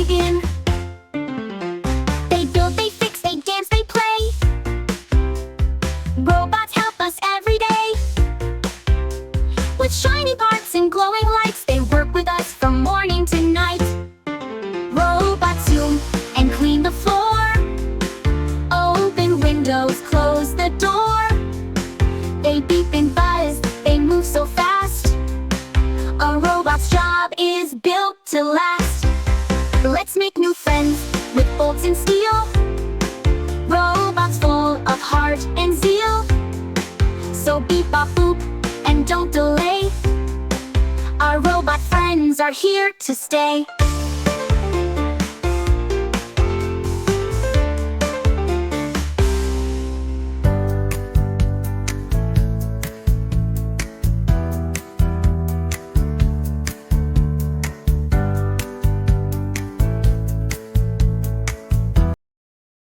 begin. They build, they fix, they dance, they play. Robots help us every day. With shiny parts and glowing lights, they work with us from morning to night. Robots zoom and clean the floor. Open windows, close the door. They beep and buzz, they move so fast. A robot's job is built to last. Let's make new friends with bolts and steel. Robots full of heart and zeal. So beep bop boop and don't delay. Our robot friends are here to stay.